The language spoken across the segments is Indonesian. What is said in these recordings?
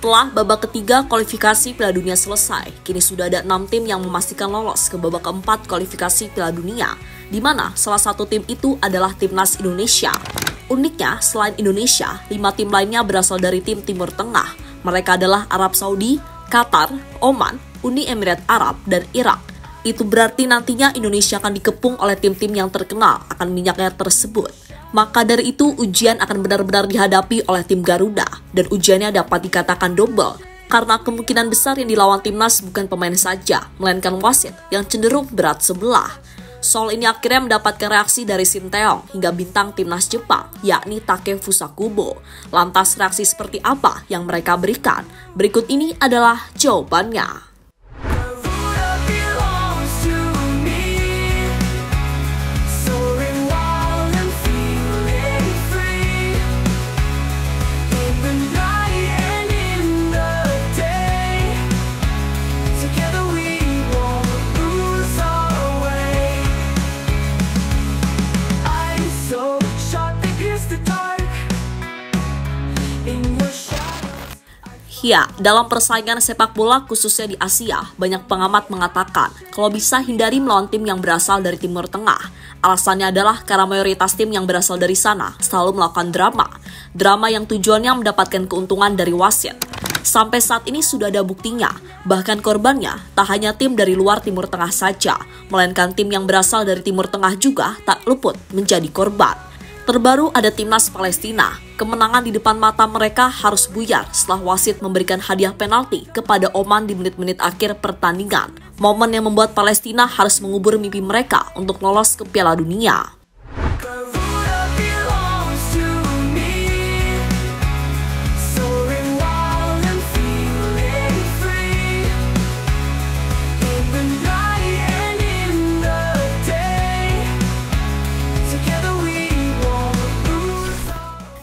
Setelah babak ketiga kualifikasi Piala Dunia selesai, kini sudah ada 6 tim yang memastikan lolos ke babak keempat kualifikasi Piala Dunia, di mana salah satu tim itu adalah Timnas Indonesia. Uniknya, selain Indonesia, 5 tim lainnya berasal dari tim Timur Tengah. Mereka adalah Arab Saudi, Qatar, Oman, Uni Emirat Arab, dan Irak. Itu berarti nantinya Indonesia akan dikepung oleh tim-tim yang terkenal akan minyaknya tersebut. Maka dari itu ujian akan benar-benar dihadapi oleh tim Garuda, dan ujiannya dapat dikatakan double karena kemungkinan besar yang dilawan timnas bukan pemain saja, melainkan wasit yang cenderung berat sebelah. Soal ini akhirnya mendapatkan reaksi dari Shin Tae-yong hingga bintang timnas Jepang, yakni Takefusa Kubo. Lantas reaksi seperti apa yang mereka berikan? Berikut ini adalah jawabannya. Ya, dalam persaingan sepak bola khususnya di Asia, banyak pengamat mengatakan kalau bisa hindari melawan tim yang berasal dari Timur Tengah. Alasannya adalah karena mayoritas tim yang berasal dari sana selalu melakukan drama yang tujuannya mendapatkan keuntungan dari wasit. Sampai saat ini sudah ada buktinya, bahkan korbannya tak hanya tim dari luar Timur Tengah saja, melainkan tim yang berasal dari Timur Tengah juga tak luput menjadi korban. Terbaru ada timnas Palestina. Kemenangan di depan mata mereka harus buyar setelah wasit memberikan hadiah penalti kepada Oman di menit-menit akhir pertandingan. Momen yang membuat Palestina harus mengubur mimpi mereka untuk lolos ke Piala Dunia.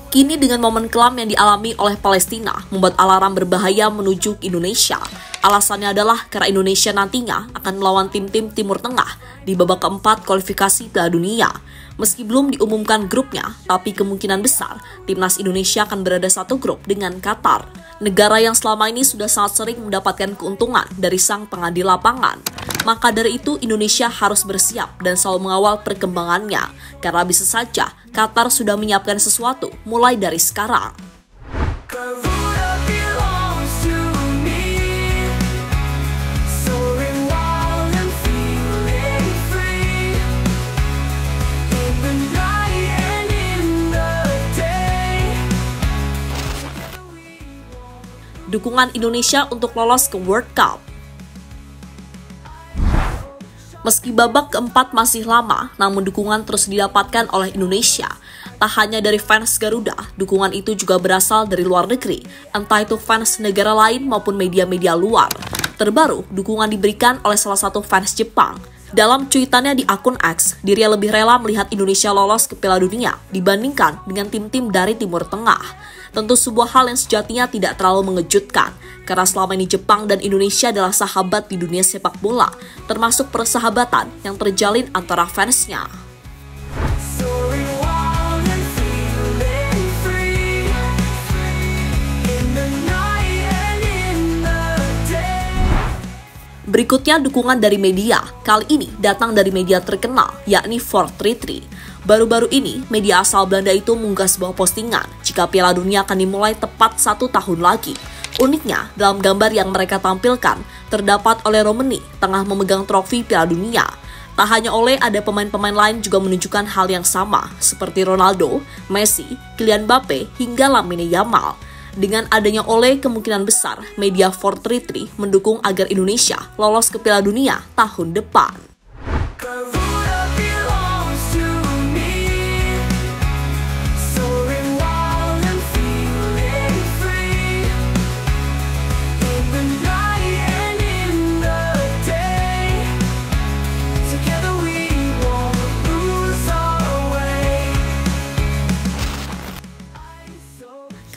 Kini dengan momen kelam yang dialami oleh Palestina membuat alarm berbahaya menuju Indonesia. Alasannya adalah karena Indonesia nantinya akan melawan tim-tim Timur Tengah di babak keempat kualifikasi Piala Dunia. Meski belum diumumkan grupnya, tapi kemungkinan besar timnas Indonesia akan berada satu grup dengan Qatar, negara yang selama ini sudah sangat sering mendapatkan keuntungan dari sang pengadil lapangan. Maka dari itu Indonesia harus bersiap dan selalu mengawal perkembangannya, karena bisa saja Qatar sudah menyiapkan sesuatu mulai dari sekarang. Dukungan Indonesia untuk lolos ke World Cup. Meski babak keempat masih lama, namun dukungan terus didapatkan oleh Indonesia. Tak hanya dari fans Garuda, dukungan itu juga berasal dari luar negeri, entah itu fans negara lain maupun media-media luar. Terbaru, dukungan diberikan oleh salah satu fans Jepang. Dalam cuitannya di akun X, dirinya lebih rela melihat Indonesia lolos ke Piala Dunia dibandingkan dengan tim-tim dari Timur Tengah. Tentu sebuah hal yang sejatinya tidak terlalu mengejutkan, karena selama ini Jepang dan Indonesia adalah sahabat di dunia sepak bola, termasuk persahabatan yang terjalin antara fansnya. Berikutnya dukungan dari media, kali ini datang dari media terkenal, yakni 433. Baru-baru ini, media asal Belanda itu mengunggah sebuah postingan jika Piala Dunia akan dimulai tepat 1 tahun lagi. Uniknya, dalam gambar yang mereka tampilkan, terdapat Ole Romeni tengah memegang trofi Piala Dunia. Tak hanya Ole, ada pemain-pemain lain juga menunjukkan hal yang sama, seperti Ronaldo, Messi, Kylian Mbappe, hingga Lamine Yamal. Dengan adanya Ole, kemungkinan besar media 433 mendukung agar Indonesia lolos ke Piala Dunia tahun depan.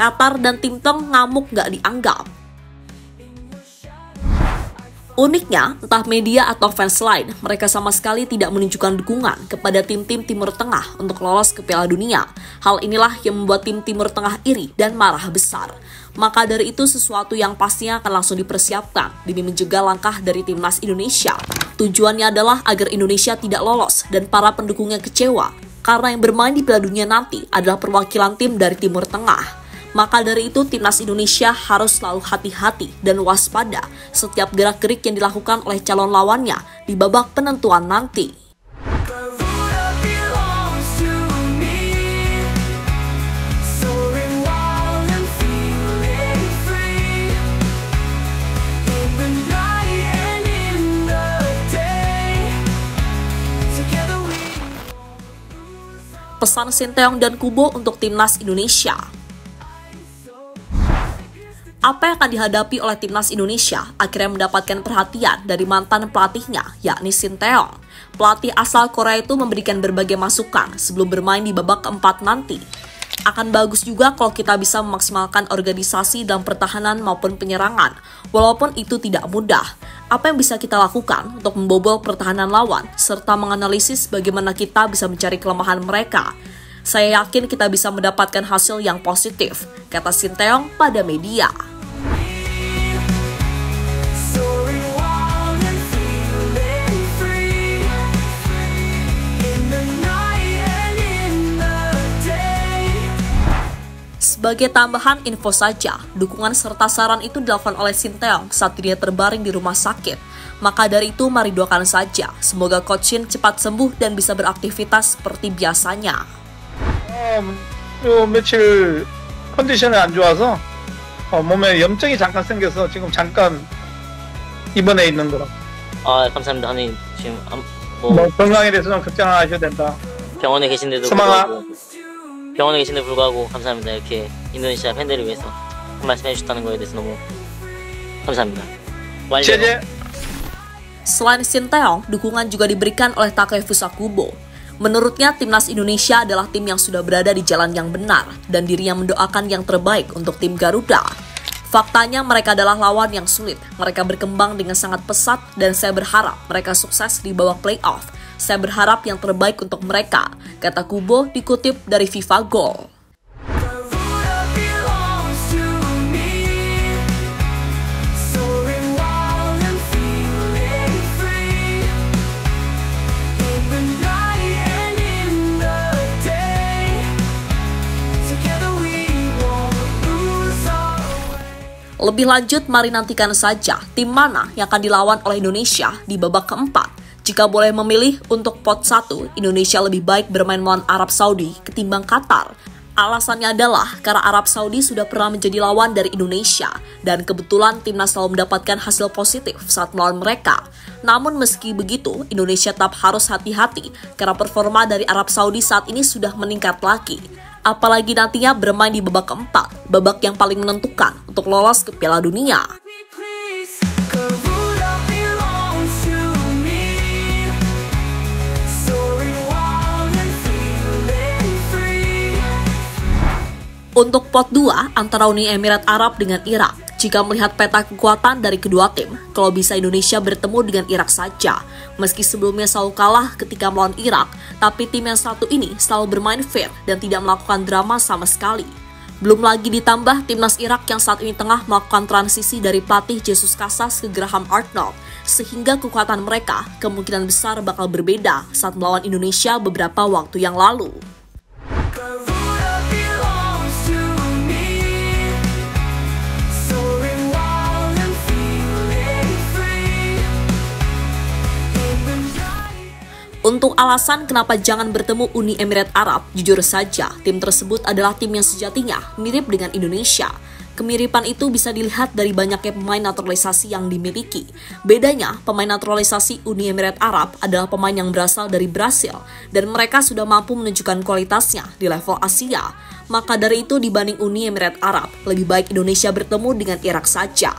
Qatar dan Tim Teng ngamuk gak dianggap. Uniknya, entah media atau fans lain, mereka sama sekali tidak menunjukkan dukungan kepada tim-tim Timur Tengah untuk lolos ke Piala Dunia. Hal inilah yang membuat tim Timur Tengah iri dan marah besar. Maka dari itu sesuatu yang pastinya akan langsung dipersiapkan demi mencegah langkah dari timnas Indonesia. Tujuannya adalah agar Indonesia tidak lolos dan para pendukungnya kecewa karena yang bermain di Piala Dunia nanti adalah perwakilan tim dari Timur Tengah. Maka dari itu timnas Indonesia harus selalu hati-hati dan waspada setiap gerak-gerik yang dilakukan oleh calon lawannya di babak penentuan nanti. Pesan Sinteyong dan Kubo untuk timnas Indonesia. Apa yang akan dihadapi oleh timnas Indonesia akhirnya mendapatkan perhatian dari mantan pelatihnya, yakni Sinteyong. Pelatih asal Korea itu memberikan berbagai masukan sebelum bermain di babak keempat nanti. Akan bagus juga kalau kita bisa memaksimalkan organisasi dalam pertahanan maupun penyerangan, walaupun itu tidak mudah. Apa yang bisa kita lakukan untuk membobol pertahanan lawan, serta menganalisis bagaimana kita bisa mencari kelemahan mereka. Saya yakin kita bisa mendapatkan hasil yang positif, kata Sinteyong pada media. Sebagai tambahan info saja, dukungan serta saran itu dilakukan oleh Sinteyong saat dia terbaring di rumah sakit. Maka dari itu mari doakan saja, semoga Coach Shin cepat sembuh dan bisa beraktivitas seperti biasanya. 며칠 컨디션이 안 좋아서 몸에 염증이 잠깐 생겨서 지금 잠깐 입원해 있는 거라. 감사합니다. 아니 지금 건강에 대해서 좀 걱정 안 하셔도 된다. 병원에 계신데도 불구하고 감사합니다. 이렇게 인도네시아 팬들을 위해서 한 말씀 해주셨다는 거에 대해서 너무 감사합니다. 제재. Selain Sinteyong, dukungan juga diberikan oleh Takefusa Kubo. Menurutnya, timnas Indonesia adalah tim yang sudah berada di jalan yang benar dan dirinya mendoakan yang terbaik untuk tim Garuda. Faktanya mereka adalah lawan yang sulit. Mereka berkembang dengan sangat pesat dan saya berharap mereka sukses di babak playoff. Saya berharap yang terbaik untuk mereka, kata Kubo dikutip dari FIFA Goal. Lebih lanjut, mari nantikan saja tim mana yang akan dilawan oleh Indonesia di babak keempat. Jika boleh memilih untuk pot 1, Indonesia lebih baik bermain melawan Arab Saudi ketimbang Qatar. Alasannya adalah karena Arab Saudi sudah pernah menjadi lawan dari Indonesia dan kebetulan timnas selalu mendapatkan hasil positif saat melawan mereka. Namun meski begitu, Indonesia tetap harus hati-hati karena performa dari Arab Saudi saat ini sudah meningkat lagi. Apalagi nantinya bermain di babak keempat, babak yang paling menentukan untuk lolos ke Piala Dunia. Untuk pot 2 antara Uni Emirat Arab dengan Irak, jika melihat peta kekuatan dari kedua tim, kalau bisa Indonesia bertemu dengan Irak saja. Meski sebelumnya selalu kalah ketika melawan Irak, tapi tim yang satu ini selalu bermain fair dan tidak melakukan drama sama sekali. Belum lagi ditambah timnas Irak yang saat ini tengah melakukan transisi dari pelatih Jesus Casas ke Graham Arnold, sehingga kekuatan mereka kemungkinan besar bakal berbeda saat melawan Indonesia beberapa waktu yang lalu. Untuk alasan kenapa jangan bertemu Uni Emirat Arab, jujur saja, tim tersebut adalah tim yang sejatinya mirip dengan Indonesia. Kemiripan itu bisa dilihat dari banyaknya pemain naturalisasi yang dimiliki. Bedanya, pemain naturalisasi Uni Emirat Arab adalah pemain yang berasal dari Brasil, dan mereka sudah mampu menunjukkan kualitasnya di level Asia. Maka dari itu dibanding Uni Emirat Arab, lebih baik Indonesia bertemu dengan Irak saja.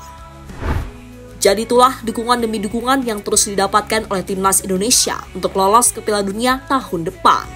Jadi itulah dukungan demi dukungan yang terus didapatkan oleh timnas Indonesia untuk lolos ke Piala Dunia tahun depan.